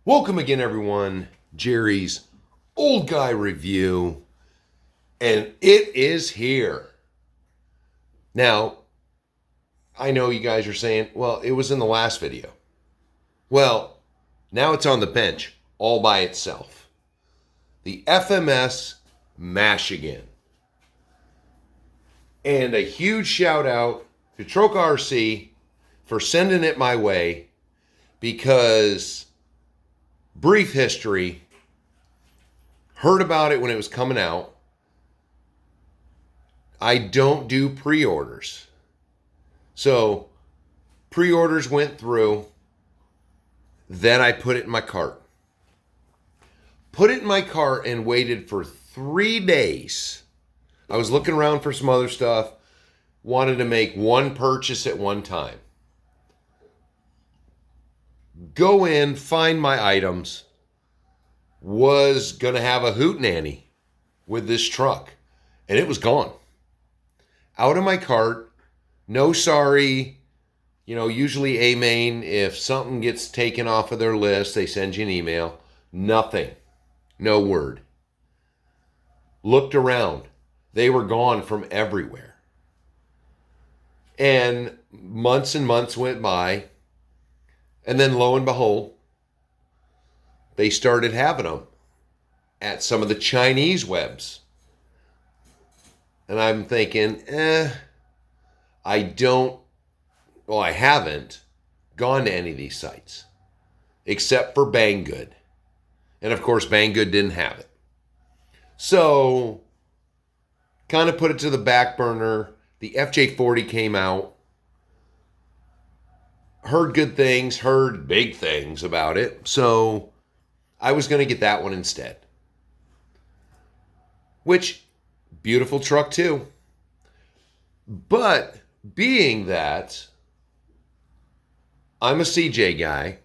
Welcome again, everyone. Jerry's Old Guy Review, and it is here. Now, I know you guys are saying, well, it was in the last video. Well, now it's on the bench all by itself. The FMS mashigan. And a huge shout out to Troca RC for sending it my way because brief history, heard about it when it was coming out. I don't do pre-orders. So pre-orders went through. Then I put it in my cart. Put it in my cart and waited for 3 days. I was looking around for some other stuff. Wanted to make one purchase at one time. Go in, find my items. Was going to have a hootenanny with this truck. And it was gone. Out of my cart. No sorry. You know, usually A-Main, if something gets taken off of their list, they send you an email. Nothing. No word. Looked around. They were gone from everywhere. And months went by. And then lo and behold, they started having them at some of the Chinese webs. And I'm thinking, I haven't gone to any of these sites except for Banggood. And of course, Banggood didn't have it. So, kind of put it to the back burner. The FJ40 came out. Heard good things, heard big things about it. So, I was going to get that one instead. Which, beautiful truck too. But, being that I'm a CJ guy,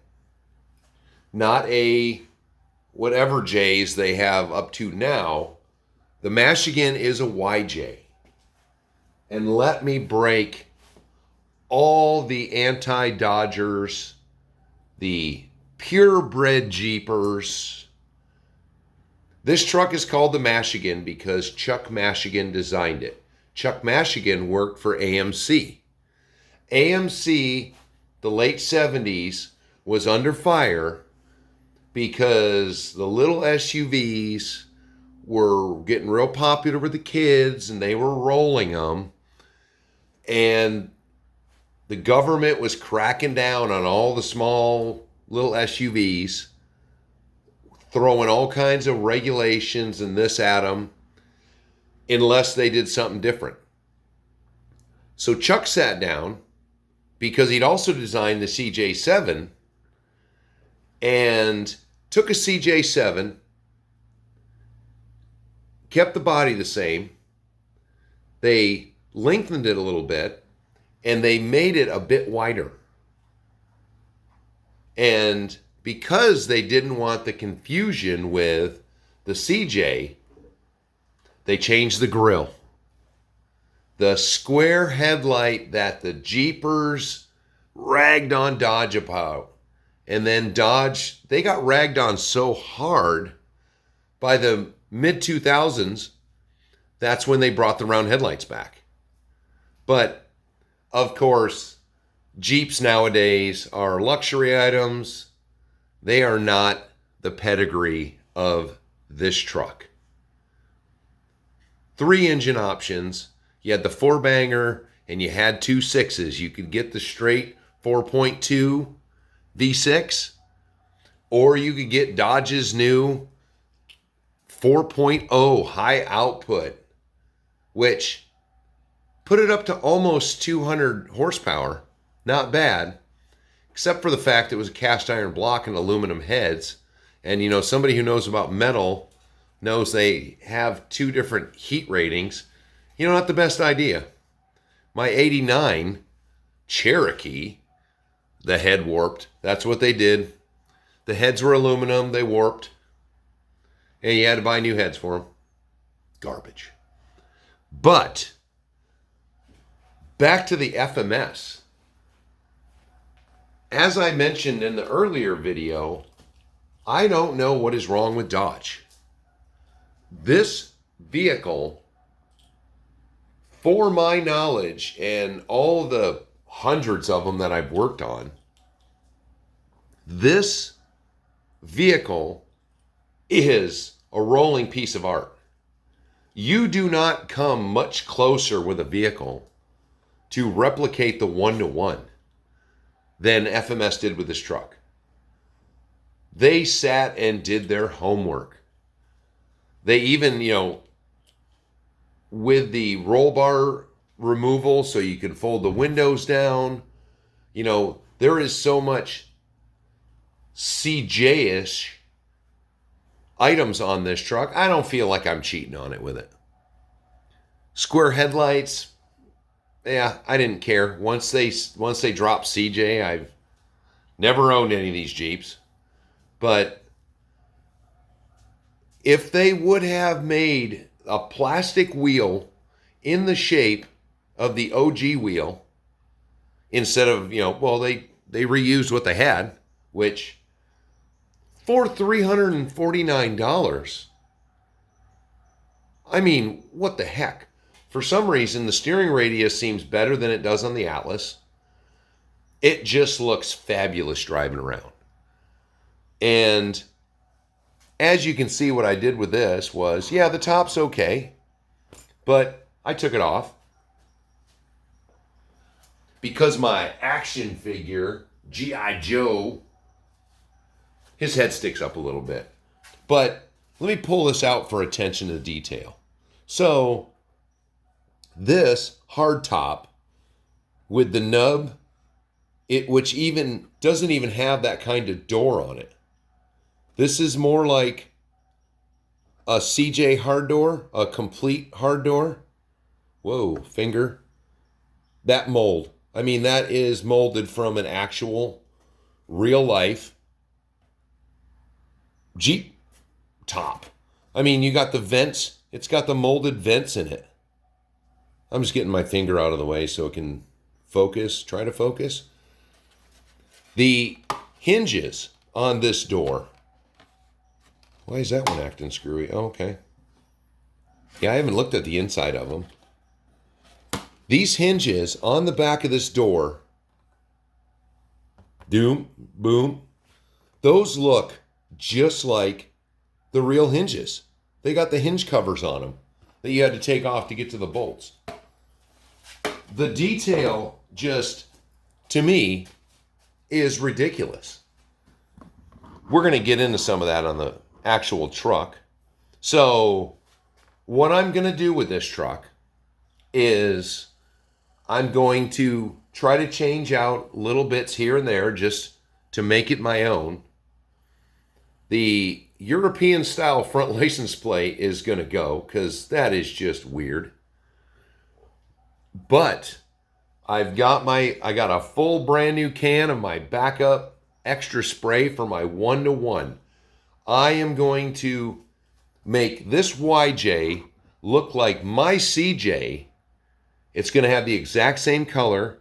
not a whatever J's they have up to now, the mashigan is a YJ. And let me break all the anti-Dodgers, the purebred Jeepers. This truck is called the mashigan because Chuck Mashigan designed it. Chuck Mashigan worked for AMC. AMC, the late 70s, was under fire because the little SUVs were getting real popular with the kids and they were rolling them. And the government was cracking down on all the small little SUVs, throwing all kinds of regulations and this at them, unless they did something different. So Chuck sat down, because he'd also designed the CJ7, and took a CJ7, kept the body the same, they lengthened it a little bit, and they made it a bit wider. And because they didn't want the confusion with the CJ, they changed the grille. The square headlight that the Jeepers ragged on Dodge about. And then Dodge, they got ragged on so hard by the mid-2000s, that's when they brought the round headlights back. But of course, Jeeps nowadays are luxury items. They are not the pedigree of this truck. 3 engine options. You had the 4-banger and you had 2 6s. You could get the straight 4.2 V6, or you could get Dodge's new 4.0 high output, which put it up to almost 200 horsepower. Not bad, except for the fact it was a cast iron block and aluminum heads. And, you know, somebody who knows about metal knows they have 2 different heat ratings. You know, not the best idea. My 89 Cherokee, the head warped. That's what they did. The heads were aluminum. They warped. And you had to buy new heads for them. Garbage. But back to the FMS. As I mentioned in the earlier video, I don't know what is wrong with Dodge. This vehicle, for my knowledge and all the hundreds of them that I've worked on, this vehicle is a rolling piece of art. You do not come much closer with a vehicle to replicate the one-to-one than FMS did with this truck. They sat and did their homework. They even, with the roll bar removal so you can fold the windows down, there is so much CJ-ish items on this truck. I don't feel like I'm cheating on it with it. Square headlights, yeah, I didn't care. Once they dropped CJ, I've never owned any of these Jeeps. But if they would have made a plastic wheel in the shape of the OG wheel, instead of, they reused what they had, which for $349, I mean, what the heck? For some reason, the steering radius seems better than it does on the Atlas. It just looks fabulous driving around. And as you can see, what I did with this was, the top's okay, but I took it off because my action figure, G.I. Joe, his head sticks up a little bit. But let me pull this out for attention to detail. So this hard top with the nub, which even doesn't even have that kind of door on it. This is more like a CJ hard door, a complete hard door. Whoa, finger. That mold. I mean, that is molded from an actual real life Jeep top. I mean, you got the vents. It's got the molded vents in it. I'm just getting my finger out of the way so it can focus, try to focus. The hinges on this door. Why is that one acting screwy? Oh, okay. Yeah, I haven't looked at the inside of them. These hinges on the back of this door, doom, boom, those look just like the real hinges. They got the hinge covers on them that you had to take off to get to the bolts. The detail just, to me, is ridiculous. We're going to get into some of that on the actual truck. So what I'm going to do with this truck is I'm going to try to change out little bits here and there just to make it my own. The European style front license plate is going to go because that is just weird. But I got a full brand new can of my backup extra spray for my one-to-one. I am going to make this YJ look like my CJ. It's going to have the exact same color.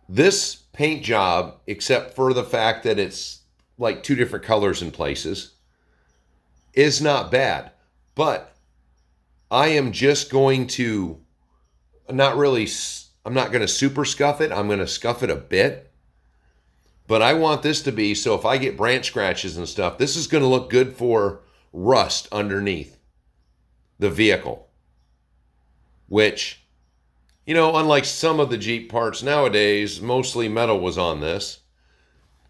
This paint job, except for the fact that it's like two different colors in places, is not bad. But I am just going to I'm not going to super scuff it. I'm going to scuff it a bit. But I want this to be, so if I get branch scratches and stuff, this is going to look good for rust underneath the vehicle. Which, unlike some of the Jeep parts nowadays, mostly metal was on this.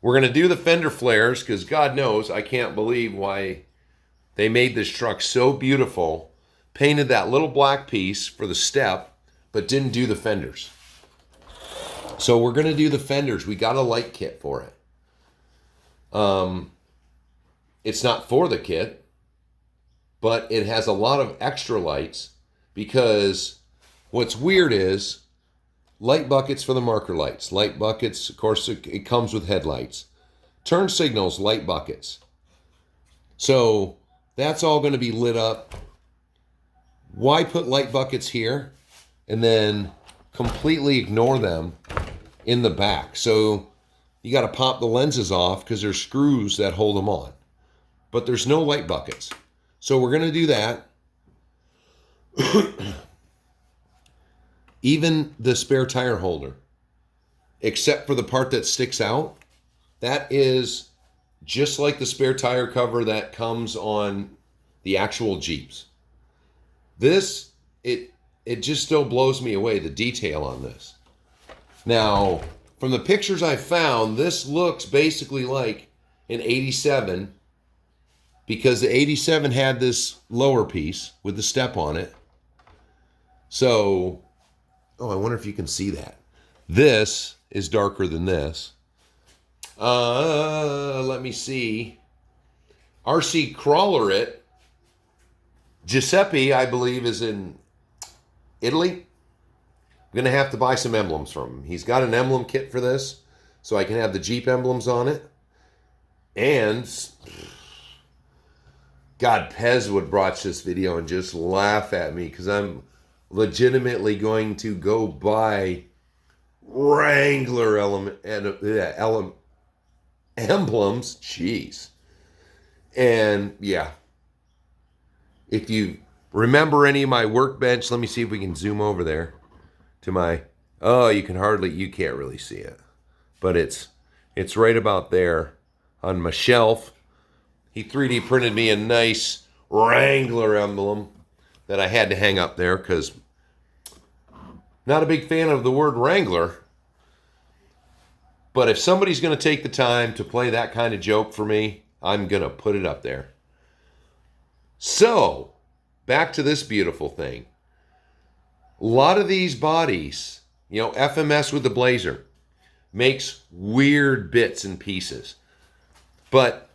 We're going to do the fender flares because God knows I can't believe why they made this truck so beautiful. Painted that little black piece for the step, but didn't do the fenders. So we're going to do the fenders. We got a light kit for it. It's not for the kit, but it has a lot of extra lights because what's weird is light buckets for the marker lights. Light buckets, of course, it comes with headlights. Turn signals, light buckets. So that's all going to be lit up. Why put light buckets here and then completely ignore them in the back? So you got to pop the lenses off because there's screws that hold them on. But there's no light buckets. So we're going to do that. Even the spare tire holder, except for the part that sticks out, that is just like the spare tire cover that comes on the actual Jeeps. This, it just still blows me away, the detail on this. Now, from the pictures I found, this looks basically like an 87 because the 87 had this lower piece with the step on it. So, oh, I wonder if you can see that. This is darker than this. Let me see. RC Crawler It. Giuseppe, I believe, is in Italy. I'm going to have to buy some emblems from him. He's got an emblem kit for this, so I can have the Jeep emblems on it. And, God, Pez would watch this video and just laugh at me because I'm legitimately going to go buy Wrangler emblems. Jeez. And, yeah. If you remember any of my workbench, let me see if we can zoom over there to my, oh, you can't really see it. But it's right about there on my shelf. He 3D printed me a nice Wrangler emblem that I had to hang up there because not a big fan of the word Wrangler. But if somebody's going to take the time to play that kind of joke for me, I'm going to put it up there. So, back to this beautiful thing. A lot of these bodies, FMS with the Blazer, makes weird bits and pieces. But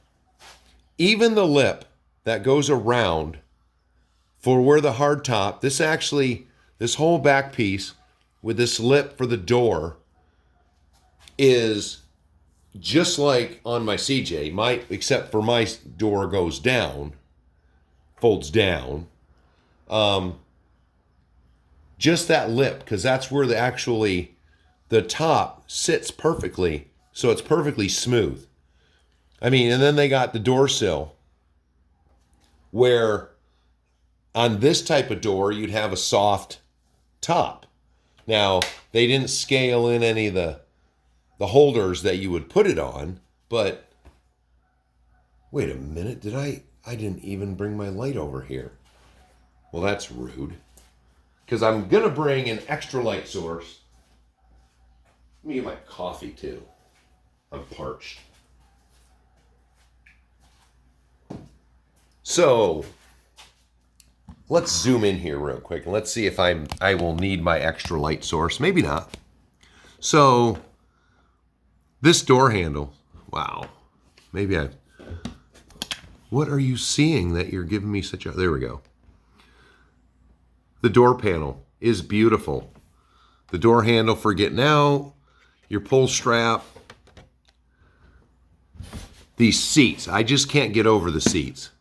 even the lip that goes around for where the hard top, this whole back piece with this lip for the door is just like on my CJ, except for my door goes down, folds down. Just that lip, because that's where the top sits perfectly, so it's perfectly smooth. I mean, and then they got the door sill, where on this type of door, you'd have a soft top. Now, they didn't scale in any of the holders that you would put it on, but wait a minute, I didn't even bring my light over here. Well, that's rude. Because I'm going to bring an extra light source. Let me get my coffee too. I'm parched. So, let's zoom in here real quick and let's see if I will need my extra light source. Maybe not. So, this door handle. Wow. What are you seeing that you're giving me such a... There we go. The door panel is beautiful. The door handle for getting out, your pull strap, these seats. I just can't get over the seats.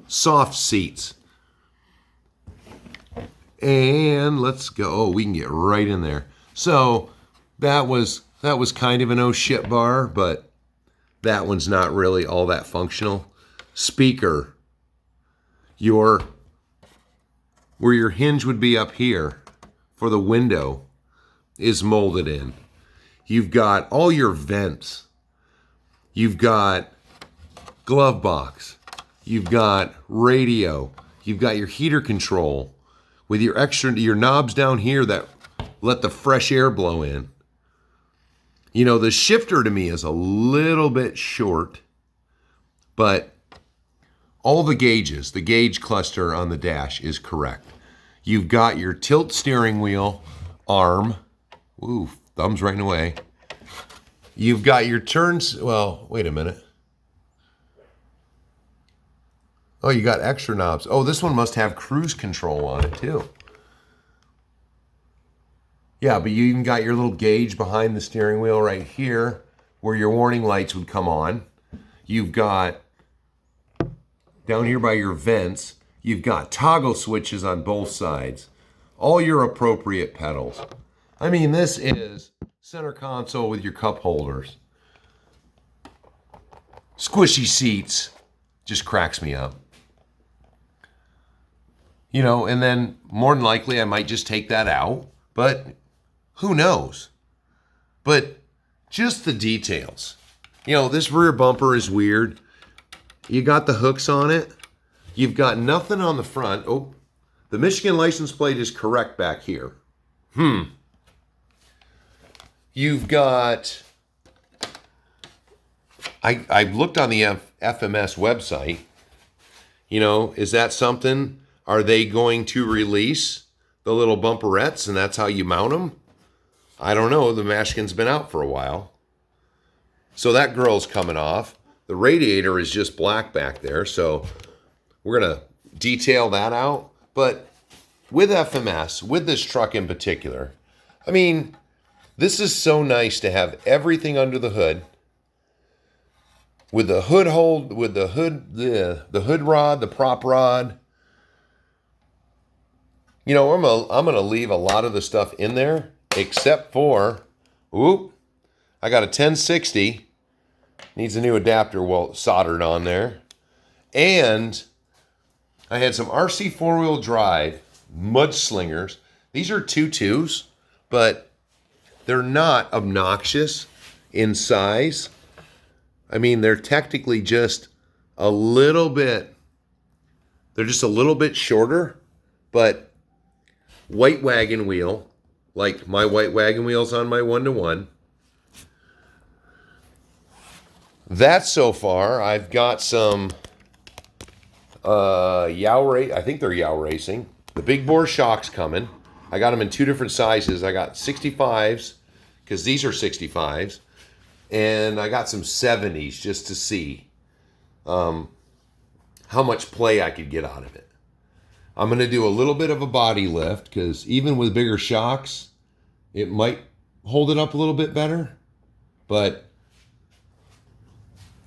Soft seats. And let's go. Oh, we can get right in there. So that was kind of an oh shit bar, but that one's not really all that functional. Speaker. Where your hinge would be up here for the window is molded in. You've got all your vents. You've got glove box. You've got radio. You've got your heater control with your knobs down here that let the fresh air blow in. The shifter to me is a little bit short, but all the gauges, the gauge cluster on the dash is correct. You've got your tilt steering wheel arm. Ooh, thumb's right in the way. You've got your turns. Well, wait a minute. Oh, you got extra knobs. Oh, this one must have cruise control on it too. Yeah, but you even got your little gauge behind the steering wheel right here where your warning lights would come on. You've got, down here by your vents, you've got toggle switches on both sides. All your appropriate pedals. I mean, this is center console with your cup holders. Squishy seats. Just cracks me up. You know, and then more than likely I might just take that out, but who knows? But just the details. You know, this rear bumper is weird. You got the hooks on it. You've got nothing on the front. Oh, the Michigan license plate is correct back here. You've got, I looked on the FMS website. You know, is that something? Are they going to release the little bumperettes and that's how you mount them? I don't know. The mashigan's been out for a while. So that grill's coming off. The radiator is just black back there. So we're going to detail that out. But with FMS, with this truck in particular, I mean, this is so nice to have everything under the hood. With the hood hold, with the hood rod, the prop rod. You know, I'm gonna leave a lot of the stuff in there, except for, I got a 1060. Needs a new adapter soldered on there. And I had some RC four-wheel drive mudslingers. These are 2.2s, but they're not obnoxious in size. I mean, they're technically just a little bit, they're just a little bit shorter, but white wagon wheel, like my white wagon wheels on my 1-to-1. That so far, I've got some I think they're Yow Racing. The big bore shocks coming. I got them in 2 different sizes. I got 65s, because these are 65s. And I got some 70s just to see how much play I could get out of it. I'm going to do a little bit of a body lift, because even with bigger shocks, it might hold it up a little bit better. But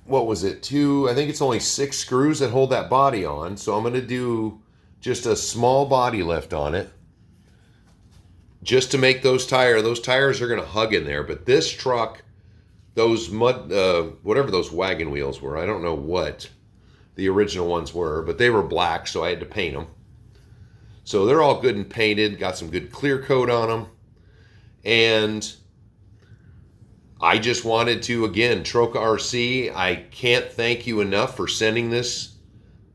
what was it? I think it's only 6 screws that hold that body on. So I'm going to do just a small body lift on it, just to make those tires are going to hug in there. But this truck, those whatever those wagon wheels were, I don't know what the original ones were, but they were black, so I had to paint them. So they're all good and painted, got some good clear coat on them. And I just wanted to, again, Troca RC, I can't thank you enough for sending this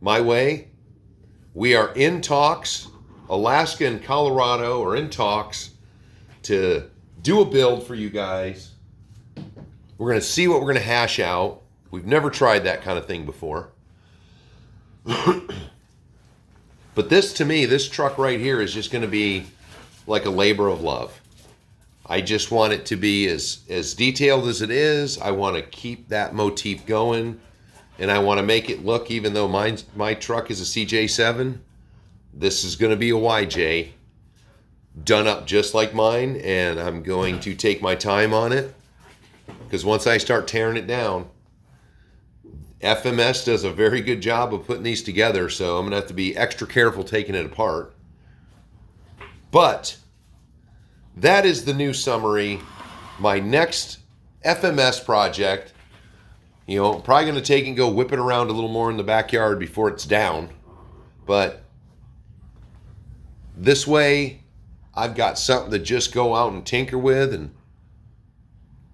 my way. We are in talks. Alaska and Colorado are in talks to do a build for you guys. We're going to see what we're going to hash out. We've never tried that kind of thing before. But this, to me, this truck right here is just going to be like a labor of love. I just want it to be as detailed as it is. I want to keep that motif going. And I want to make it look, even though my truck is a CJ7, this is going to be a YJ. Done up just like mine. And I'm going to take my time on it, because once I start tearing it down, FMS does a very good job of putting these together, so I'm going to have to be extra careful taking it apart. But that is the new summary. My next FMS project, you know, I'm probably going to take and go whip it around a little more in the backyard before it's down. But this way, I've got something to just go out and tinker with. And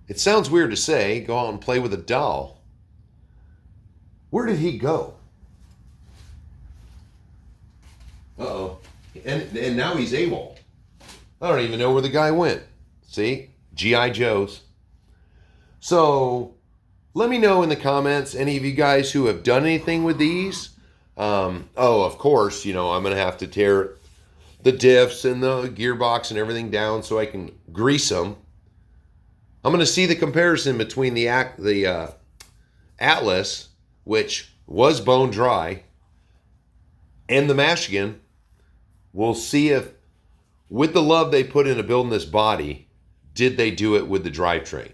it sounds weird to say, go out and play with a doll. Where did he go? Uh-oh. And now he's AWOL. I don't even know where the guy went. See? G.I. Joes. So, let me know in the comments, any of you guys who have done anything with these. Of course, you know, I'm going to have to tear the diffs and the gearbox and everything down so I can grease them. I'm going to see the comparison between the Atlas, which was bone dry, and the mashigan. We'll see if, with the love they put into building this body, did they do it with the drivetrain?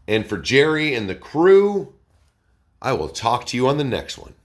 And for Jerry and the crew, I will talk to you on the next one.